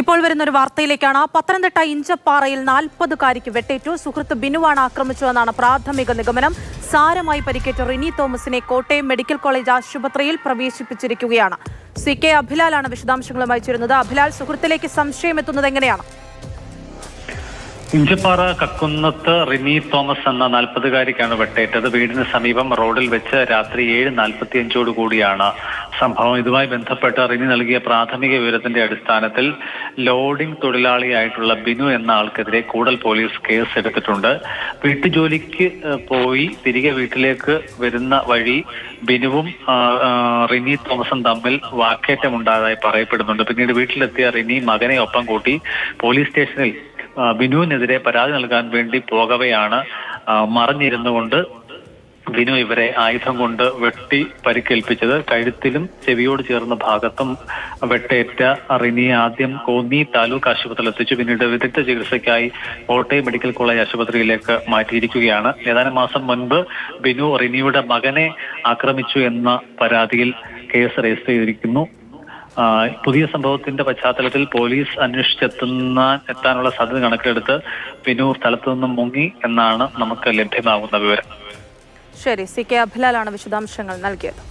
ഇപ്പോൾ വരുന്ന ഒരു വാർത്തയിലേക്കാണ്. പത്തനംതിട്ട ഇഞ്ചപ്പാറയിൽ 40കാരിക്ക് വെട്ടേറ്റു. സുഹൃത്ത് ബിനുവാണ് ആക്രമിച്ചതെന്നാണ് പ്രാഥമിക നിഗമനം. സാരമായി പരിക്കേറ്റ റിനി തോമസിനെ കോട്ടയം മെഡിക്കൽ കോളേജ് ആശുപത്രിയിൽ പ്രവേശിപ്പിച്ചിരിക്കുകയാണ്. CK അഭിലാലാണ് വിശദാംശങ്ങളുമായി ചേരുന്നത്. അഭിലാൽ, സുഹൃത്തിലേക്ക് സംശയം എത്തുന്നത് എങ്ങനെയാണ്? ഇഞ്ചപ്പാറ കക്കുന്നത്ത് റിനി തോമസ് എന്ന 40കാരിക്കാണ് വെട്ടേറ്റത്. വീടിന് സമീപം റോഡിൽ വെച്ച് രാത്രി 7:45 കൂടിയാണ് സംഭവം. ഇതുമായി ബന്ധപ്പെട്ട് റിനി നൽകിയ പ്രാഥമിക വിവരത്തിന്റെ അടിസ്ഥാനത്തിൽ ലോഡിംഗ് തൊഴിലാളിയായിട്ടുള്ള ബിനു എന്ന ആൾക്കെതിരെ കൂടൽ പോലീസ് കേസ് എടുത്തിട്ടുണ്ട്. വീട്ടുജോലിക്ക് പോയി തിരികെ വീട്ടിലേക്ക് വരുന്ന വഴി ബിനുവും റിനി തോമസും തമ്മിൽ വാക്കേറ്റമുണ്ടായതായി പറയപ്പെടുന്നുണ്ട്. പിന്നീട് വീട്ടിലെത്തിയ റിനി മകനെ ഒപ്പം കൂട്ടി പോലീസ് സ്റ്റേഷനിൽ ബിനുവിനെതിരെ പരാതി നൽകാൻ വേണ്ടി പോകവെയാണ് മറഞ്ഞിരുന്നുകൊണ്ട് ബിനു ഇവരെ ആയുധം കൊണ്ട് വെട്ടി പരിക്കേൽപ്പിച്ചത്. കഴുത്തിലും ചെവിയോട് ചേർന്ന ഭാഗത്തും വെട്ടേറ്റ റിനിയെ ആദ്യം കോന്നി താലൂക്ക് ആശുപത്രിയിൽ എത്തിച്ചു. പിന്നീട് വിദഗ്ധ ചികിത്സയ്ക്കായി കോട്ടയം മെഡിക്കൽ കോളേജ് ആശുപത്രിയിലേക്ക് മാറ്റിയിരിക്കുകയാണ്. ഏതാനും മാസം മുൻപ് ബിനു റിനിയുടെ മകനെ ആക്രമിച്ചു എന്ന പരാതിയിൽ കേസ് രജിസ്റ്റർ ചെയ്തിരിക്കുന്നു. പുതിയ സംഭവത്തിന്റെ പശ്ചാത്തലത്തിൽ പോലീസ് എത്താനുള്ള സാധ്യത കണക്കിലെടുത്ത് ബിനു സ്ഥലത്തു നിന്നും മുങ്ങി എന്നാണ് നമുക്ക് ലഭ്യമാകുന്ന വിവരം. ശരി, CK അഭിലാലാണ് വിശദാംശങ്ങൾ നൽകിയത്.